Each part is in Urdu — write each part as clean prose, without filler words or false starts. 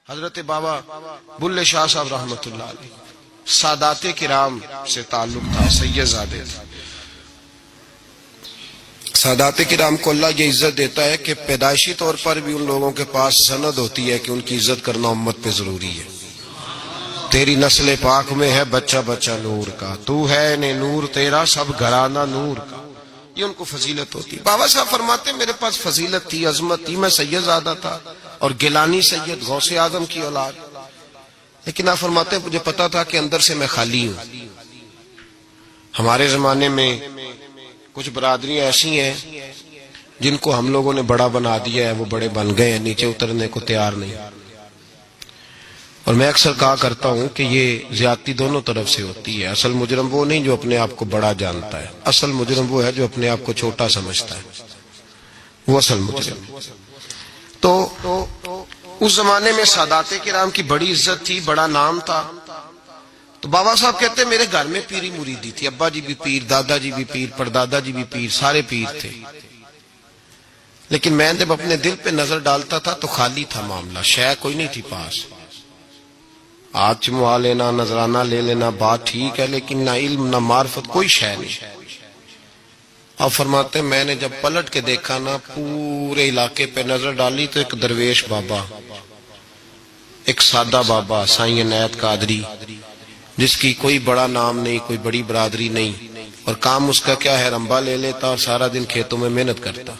حضرت بابا بلے شاہ صاحب رحمۃ اللہ علیہ سادات کرام سے تعلق تھا، سید زادے تھے۔ سادات کرام کو اللہ یہ عزت دیتا ہے کہ پیدائشی طور پر بھی ان لوگوں کے پاس سند ہوتی ہے کہ ان کی عزت کرنا امت پہ ضروری ہے۔ تیری نسل پاک میں ہے بچہ بچہ نور کا، تو ہے نے نور تیرا سب گھرانہ نور کا، یہ ان کو فضیلت ہوتی۔ بابا صاحب فرماتے میرے پاس فضیلت تھی، عظمت تھی، میں سید زادہ تھا اور گیلانی سید غوث اعظم کی اولاد، لیکن آپ فرماتے مجھے پتا تھا کہ اندر سے میں خالی ہوں۔ ہمارے زمانے میں کچھ برادریاں ایسی ہیں جن کو ہم لوگوں نے بڑا بنا دیا ہے، وہ بڑے بن گئے ہیں، نیچے اترنے کو تیار نہیں۔ اور میں اکثر کہا کرتا ہوں کہ یہ زیادتی دونوں طرف سے ہوتی ہے۔ اصل مجرم وہ نہیں جو اپنے آپ کو بڑا جانتا ہے، اصل مجرم وہ ہے جو اپنے آپ کو چھوٹا سمجھتا ہے، وہ اصل مجرم۔ تو اس زمانے میں سادات کرام کی بڑی عزت تھی، بڑا نام تھا۔ تو بابا صاحب کہتے ہیں میرے گھر میں پیری مریدی تھی، ابا جی بھی پیر، دادا جی بھی پیر، پردادا جی بھی پیر، سارے پیر تھے، لیکن میں جب اپنے دل پہ نظر ڈالتا تھا تو خالی تھا معاملہ، شے کوئی نہیں تھی پاس۔ ہاتھ چموا لینا، نذرانہ لے لینا بات ٹھیک ہے، لیکن نہ علم نہ معرفت، کوئی شے نہیں۔ اب فرماتے ہیں میں نے جب پلٹ کے دیکھا نا، پورے علاقے پہ نظر ڈالی تو ایک درویش بابا، ایک سادہ بابا سائیں عنایت قادری، جس کی کوئی بڑا نام نہیں، کوئی بڑی برادری نہیں، اور کام اس کا کیا ہے، رمبا لے لیتا اور سارا دن کھیتوں میں محنت کرتا،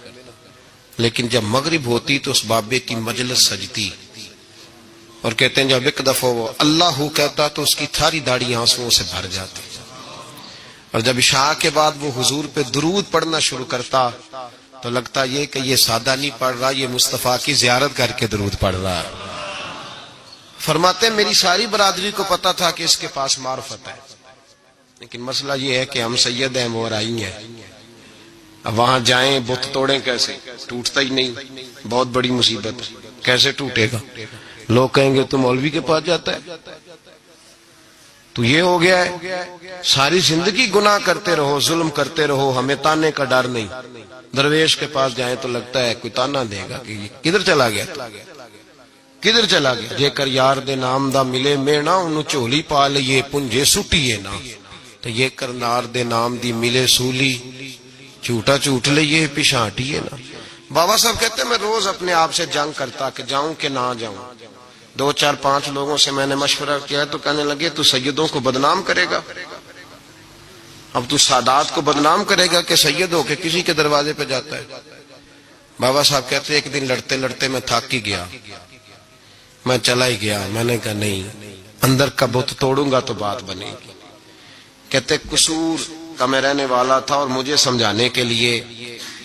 لیکن جب مغرب ہوتی تو اس بابے کی مجلس سجتی، اور کہتے ہیں جب ایک دفعہ وہ اللہ کہتا تو اس کی تھاری داڑھی آنسوؤں سے بھر جاتی، اور جب عشاء کے بعد وہ حضور پہ درود پڑھنا شروع کرتا تو لگتا یہ کہ یہ سادہ نہیں پڑھ رہا، یہ مصطفیٰ کی زیارت کر کے درود پڑھ رہا ہے۔ فرماتے ہیں میری ساری برادری کو پتا تھا کہ اس کے پاس معرفت ہے، لیکن مسئلہ یہ ہے کہ ہم سید ہیں، وہ رائی ہیں، اب وہاں جائیں بت توڑیں کیسے، ٹوٹتا ہی نہیں، بہت بڑی مصیبت، کیسے ٹوٹے گا؟ لوگ کہیں گے تو مولوی کے پاس جاتا ہے، تو یہ ہو گیا ہے ساری زندگی گناہ کرتے رہو، ظلم کرتے رہو، ہمیں تانے کا ڈر نہیں، درویش کے پاس جائیں تو لگتا ہے کوئی تانا دے گا کہ یہ کدھر چلا گیا، کدھر چلا گیا۔ جے کر یار دے نام دا ملے مینا، انہوں چولی پا لئیے پنجے سٹیے نا، تو یہ کر نار دے نام دی ملے سولی، جھوٹا جھوٹ لئیے پچھانٹیے نا۔ بابا صاحب کہتے ہیں میں روز اپنے آپ سے جنگ کرتا کہ جاؤں کہ نہ جاؤں۔ 2 4 5 لوگوں سے میں نے مشورہ کیا تو کہنے لگے تو سیدوں کو بدنام کرے گا، اب تو سادات کو بدنام کرے گا کہ سید ہو کے کسی کے دروازے پہ جاتا ہے۔ بابا صاحب کہتے ایک دن لڑتے لڑتے میں تھک ہی گیا، میں چلا ہی گیا، میں نے کہا نہیں، اندر کا بت توڑوں گا تو بات بنے گی۔ کہتے قصور کا میں رہنے والا تھا اور مجھے سمجھانے کے لیے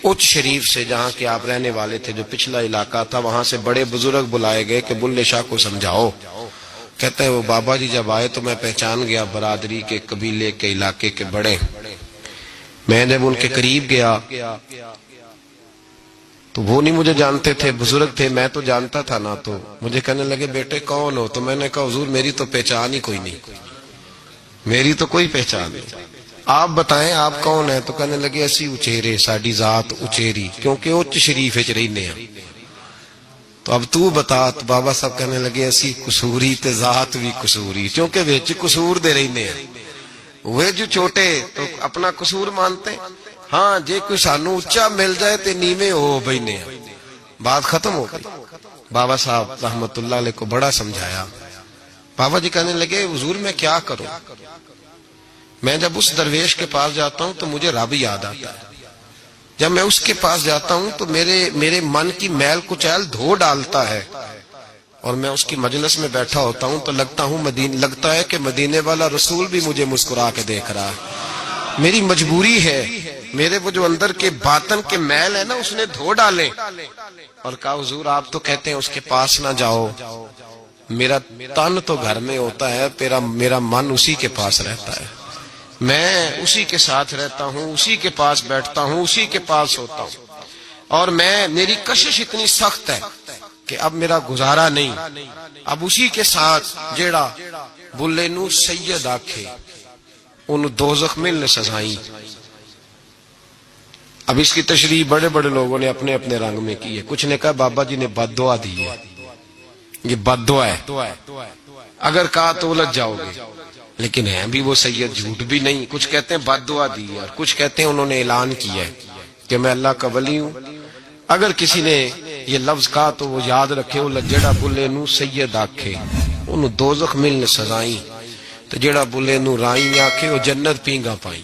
اچ شریف سے، جہاں کے آپ رہنے والے تھے، جو پچھلا علاقہ تھا، وہاں سے بڑے بزرگ بلائے گئے کہ بلے شاہ کو سمجھاؤ۔ کہتے ہیں وہ بابا جی جب آئے تو میں پہچان گیا برادری کے، قبیلے کے، علاقے کے بڑے۔ میں جب ان کے قریب گیا تو وہ نہیں مجھے جانتے تھے، بزرگ تھے، میں تو جانتا تھا نا، تو مجھے کہنے لگے بیٹے کون ہو؟ تو میں نے کہا حضور میری تو پہچان ہی کوئی نہیں، میری تو کوئی پہچان نہیں، آپ بتائیں آپ کون ہیں؟ تو کہنے لگے اسی اچیرے، ساڈی ذات اچیری، کیونکہ اچ شریف وچ رہنے ہیں۔ تو اب تو بتا، تو بابا صاحب کہنے لگے اسی قصوری تے ذات بھی قصوری، کیونکہ وچ قصور دے رہنے ہیں، وہ جو چھوٹے تو اپنا قصور مانتے ہیں، ہاں جے کوئی سانو اچا مل جائے تے نیویں ہو بینے ہیں، بات ختم ہو گئی۔ بابا صاحب رحمت اللہ علیہ کو بڑا سمجھایا۔ بابا جی کہنے لگے حضور میں کیا کروں؟ میں جب اس درویش کے پاس جاتا ہوں تو مجھے رب یاد آتا ہے، جب میں اس کے پاس جاتا ہوں تو میرے من کی میل کچیل دھو ڈالتا ہے، اور میں اس کی مجلس میں بیٹھا ہوتا ہوں تو لگتا ہے کہ مدینے والا رسول بھی مجھے مسکرا کے دیکھ رہا ہے۔ میری مجبوری ہے، میرے وہ جو اندر کے باطن کے میل ہے نا، اس نے دھو ڈالے، اور کہا حضور آپ تو کہتے ہیں اس کے پاس نہ جاؤ، میرا تن تو گھر میں ہوتا ہے، میرا من اسی کے پاس رہتا ہے، میں اسی کے ساتھ رہتا ہوں، اسی کے پاس بیٹھتا ہوں، اسی کے پاس ہوتا ہوں، اور میری کشش اتنی سخت ہے کہ اب میرا گزارا نہیں، اب اسی کے ساتھ جیڑا بلے نو سید آکھے انہوں دوزخ ملنے سزائیں۔ اب اس کی تشریح بڑے بڑے لوگوں نے اپنے اپنے رنگ میں کی ہے، کچھ نے کہا بابا جی نے بد دعا دی ہے، یہ بد دعا ہے، اگر کہا تو الجھ جاؤ گے، لیکن ہیں بھی وہ سید جھوٹ بھی نہیں. کچھ کہتے ہیں بد دعا دی ہے اور کچھ کہتے ہیں انہوں نے اعلان کیا ہے کہ میں اللہ کا ولی ہوں. اگر کسی نے یہ لفظ کہا تو وہ یاد رکھے وہ جڑا بلے نو سید آکھے انہوں دوزخ ملنے سزائیں، تو جڑا بلے نو رائیں آکھے وہ جنت پینگا پائیں.